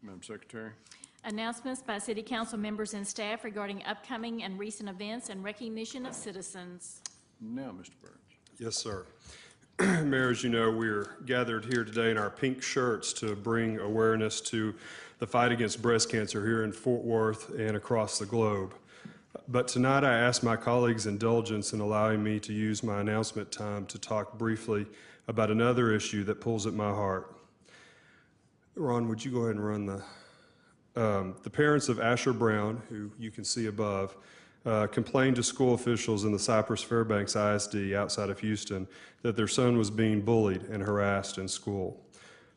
Madam Secretary. Announcements by City Council members and staff regarding upcoming and recent events and recognition of citizens. Now, Mr. Burns. Yes, sir. Mayor, as you know, we're gathered here today in our pink shirts to bring awareness to the fight against breast cancer here in Fort Worth and across the globe. But tonight I ask my colleagues' indulgence in allowing me to use my announcement time to talk briefly about another issue that pulls at my heart. Ron, would you go ahead and run the parents of Asher Brown, who you can see above, complained to school officials in the Cypress Fairbanks ISD outside of Houston that their son was being bullied and harassed in school.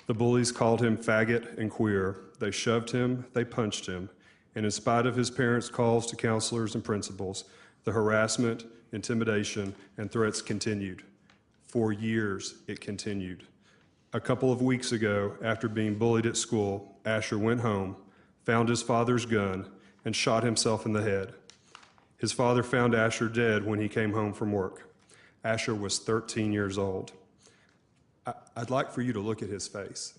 The bullies called him faggot and queer. They shoved him, they punched him, and in spite of his parents' calls to counselors and principals, the harassment, intimidation, and threats continued. For years, it continued. A couple of weeks ago, after being bullied at school, Asher went home, found his father's gun, and shot himself in the head. His father found Asher dead when he came home from work. Asher was 13 years old. I'd like for you to look at his face.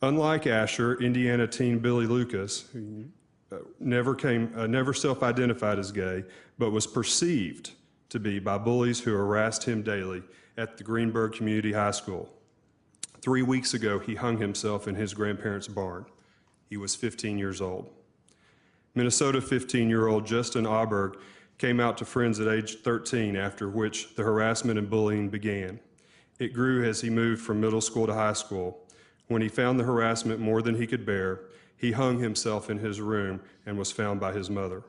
Unlike Asher, Indiana teen Billy Lucas, who never self-identified as gay, but was perceived to be by bullies who harassed him daily at the Greenberg Community High School. 3 weeks ago, he hung himself in his grandparents' barn. He was 15 years old. Minnesota 15-year-old Justin Auberg came out to friends at age 13, after which the harassment and bullying began. It grew as he moved from middle school to high school. When he found the harassment more than he could bear, he hung himself in his room and was found by his mother.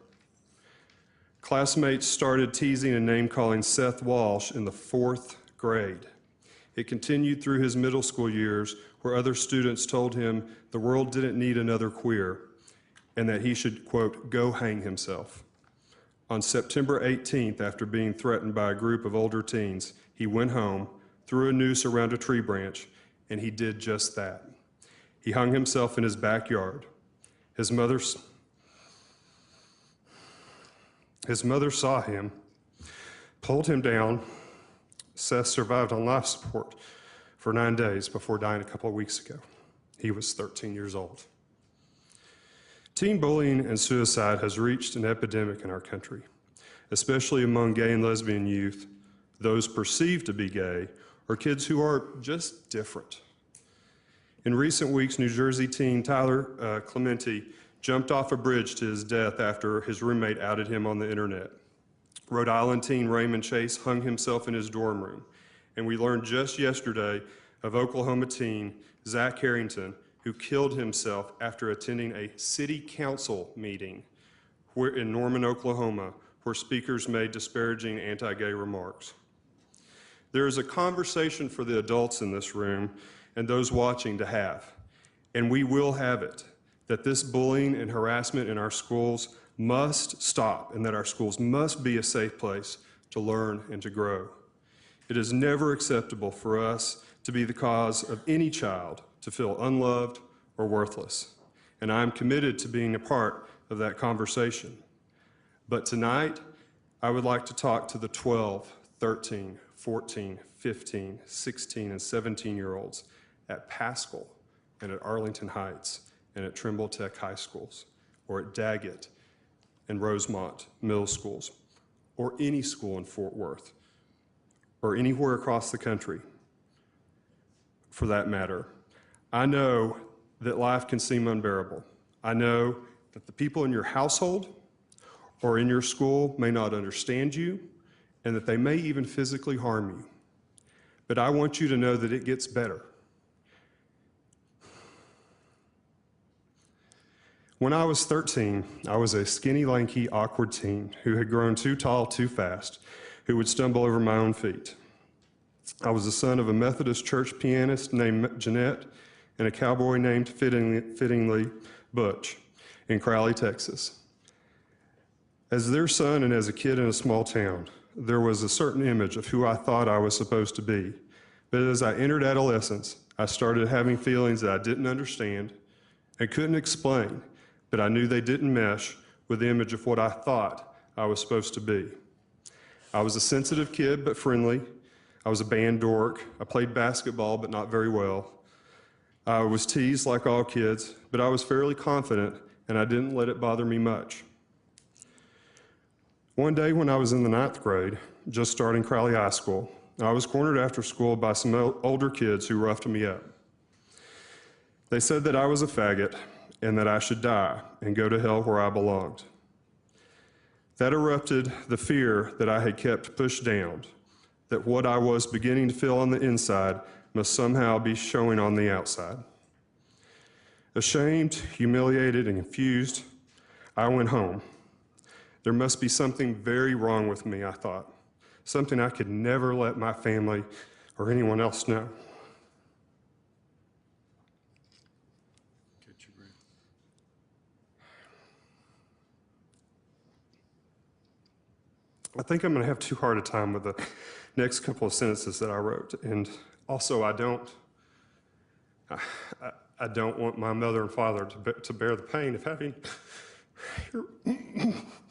Classmates started teasing and name-calling Seth Walsh in the 4th grade. It continued through his middle school years, where other students told him the world didn't need another queer and that he should, quote, go hang himself. On September 18th, after being threatened by a group of older teens, he went home, threw a noose around a tree branch, and he did just that. He hung himself in his backyard. His mother saw him, pulled him down. Seth survived on life support for 9 days before dying a couple of weeks ago. He was 13 years old. Teen bullying and suicide has reached an epidemic in our country, especially among gay and lesbian youth, those perceived to be gay, or kids who are just different. In recent weeks, New Jersey teen Tyler Clementi jumped off a bridge to his death after his roommate outed him on the internet. Rhode Island teen Raymond Chase hung himself in his dorm room. And we learned just yesterday of Oklahoma teen Zach Harrington, who killed himself after attending a city council meeting in Norman, Oklahoma, where speakers made disparaging anti-gay remarks. There is a conversation for the adults in this room and those watching to have, and we will have it, that this bullying and harassment in our schools must stop and that our schools must be a safe place to learn and to grow. It is never acceptable for us to be the cause of any child to feel unloved or worthless, and I am committed to being a part of that conversation. But tonight, I would like to talk to the 12, 13, 14, 15, 16, and 17-year-olds at Paschal and at Arlington Heights and at Trimble Tech High Schools, or at Daggett and Rosemont Middle Schools, or any school in Fort Worth, or anywhere across the country, for that matter. I know that life can seem unbearable. I know that the people in your household or in your school may not understand you, and that they may even physically harm you. But I want you to know that it gets better. When I was 13, I was a skinny, lanky, awkward teen who had grown too tall too fast, who would stumble over my own feet. I was the son of a Methodist church pianist named Jeanette and a cowboy named fittingly Butch in Crowley, Texas. As their son and as a kid in a small town, there was a certain image of who I thought I was supposed to be. But as I entered adolescence, I started having feelings that I didn't understand and couldn't explain, but I knew they didn't mesh with the image of what I thought I was supposed to be. I was a sensitive kid, but friendly. I was a band dork. I played basketball, but not very well. I was teased like all kids, but I was fairly confident, and I didn't let it bother me much. One day when I was in the 9th grade, just starting Crowley High School, I was cornered after school by some older kids who roughed me up. They said that I was a faggot and that I should die and go to hell where I belonged. That erupted the fear that I had kept pushed down, that what I was beginning to feel on the inside must somehow be showing on the outside. Ashamed, humiliated, and confused, I went home. There must be something very wrong with me, I thought, something I could never let my family or anyone else know. Catch your breath. I think I'm going to have too hard a time with the next couple of sentences that I wrote, and also I don't want my mother and father to bear the pain of having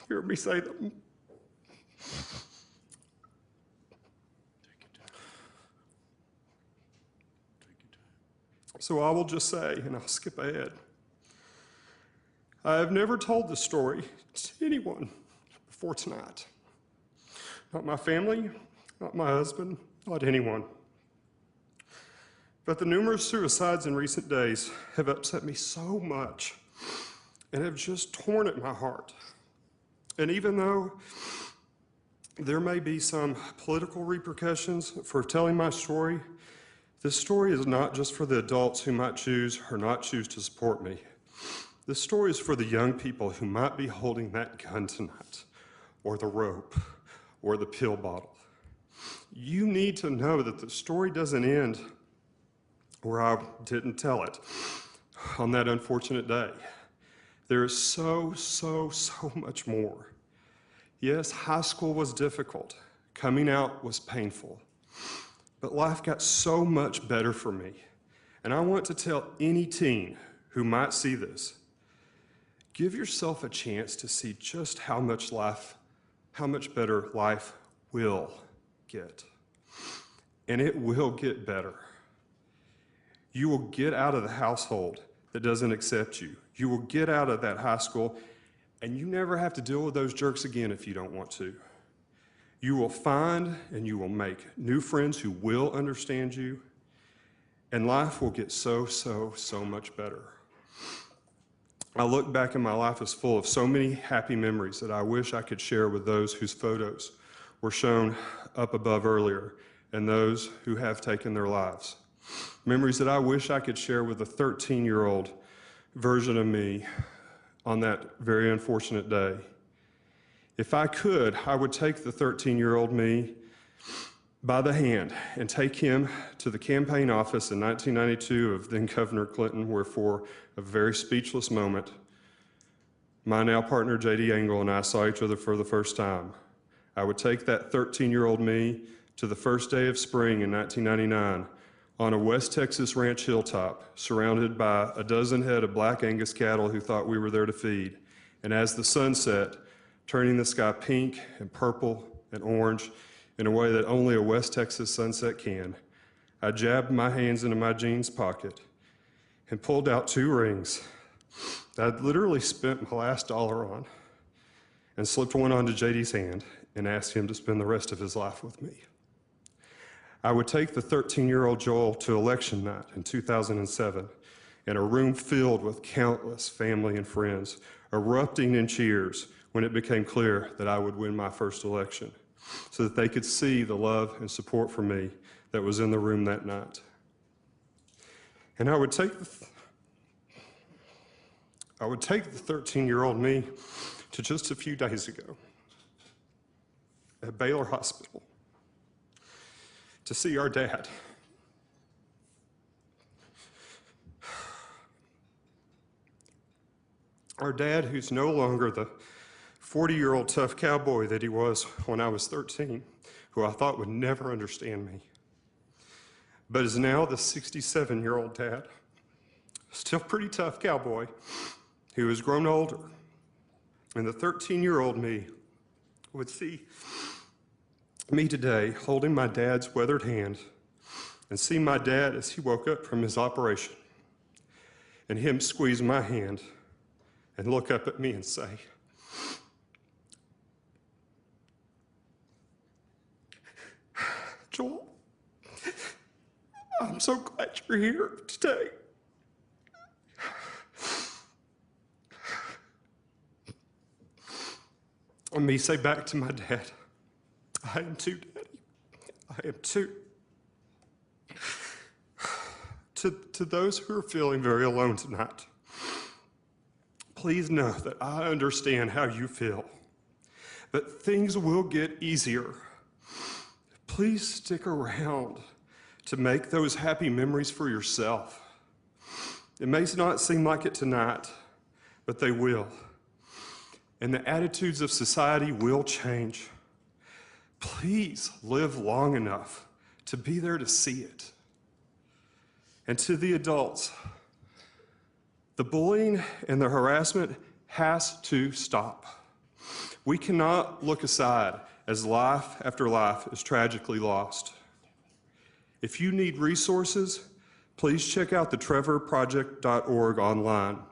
hear me say them. Take your time. Take your time. So I will just say, and I'll skip ahead, I have never told this story to anyone before tonight. Not my family, not my husband, not anyone. But the numerous suicides in recent days have upset me so much and have just torn at my heart. And even though there may be some political repercussions for telling my story, this story is not just for the adults who might choose or not choose to support me. This story is for the young people who might be holding that gun tonight, or the rope, or the pill bottle. You need to know that the story doesn't end where I didn't tell it on that unfortunate day. There is so much more. Yes, high school was difficult. Coming out was painful. But life got so much better for me. And I want to tell any teen who might see this, give yourself a chance to see just how much better life will get. And it will get better. You will get out of the household that doesn't accept you. You will get out of that high school, and you never have to deal with those jerks again if you don't want to. You will find and you will make new friends who will understand you, and life will get so much better. I look back and my life is full of so many happy memories that I wish I could share with those whose photos were shown up above earlier and those who have taken their lives. Memories that I wish I could share with the 13-year-old version of me on that very unfortunate day. If I could, I would take the 13-year-old me by the hand and take him to the campaign office in 1992 of then Governor Clinton, where for a very speechless moment, my now partner J.D. Engel and I saw each other for the first time. I would take that 13-year-old me to the first day of spring in 1999 on a West Texas ranch hilltop, surrounded by a dozen head of black Angus cattle who thought we were there to feed. And as the sun set, turning the sky pink and purple and orange in a way that only a West Texas sunset can, I jabbed my hands into my jeans pocket and pulled out 2 rings that I'd literally spent my last dollar on, and slipped one onto JD's hand and asked him to spend the rest of his life with me. I would take the 13-year-old Joel to election night in 2007 in a room filled with countless family and friends, erupting in cheers when it became clear that I would win my first election, so that they could see the love and support for me that was in the room that night. And I would take the 13-year-old me to just a few days ago at Baylor Hospital to see our dad. Our dad, who's no longer the 40-year-old tough cowboy that he was when I was 13, who I thought would never understand me, but is now the 67-year-old dad, still pretty tough cowboy, who has grown older. And the 13-year-old me would see me today holding my dad's weathered hand and see my dad as he woke up from his operation and him squeeze my hand and look up at me and say, "Joel, I'm so glad you're here today." And me say back to my dad, "I am too, Daddy. I am too." To those who are feeling very alone tonight, please know that I understand how you feel, but things will get easier. Please stick around to make those happy memories for yourself. It may not seem like it tonight, but they will. And the attitudes of society will change. Please live long enough to be there to see it. And to the adults, the bullying and the harassment has to stop. We cannot look aside as life after life is tragically lost. If you need resources, please check out the trevorproject.org online.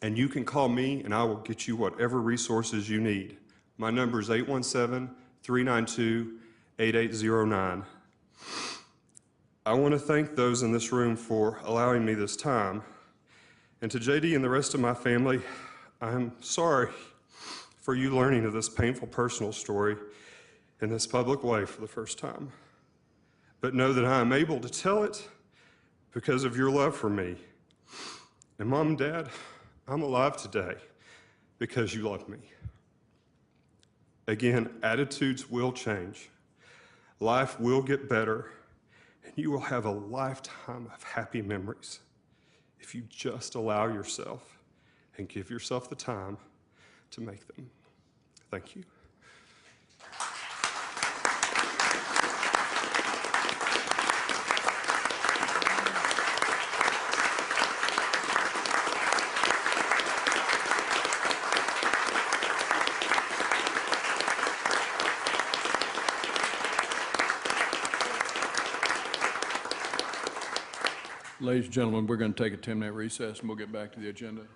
And you can call me and I will get you whatever resources you need. My number is 817-392-8809. I want to thank those in this room for allowing me this time. And to JD and the rest of my family, I'm sorry for you learning of this painful personal story in this public way for the first time. But know that I am able to tell it because of your love for me. And Mom and Dad, I'm alive today because you love me. Again, attitudes will change. Life will get better, and you will have a lifetime of happy memories if you just allow yourself and give yourself the time to make them. Thank you. Ladies and gentlemen, we're going to take a 10-minute recess and we'll get back to the agenda.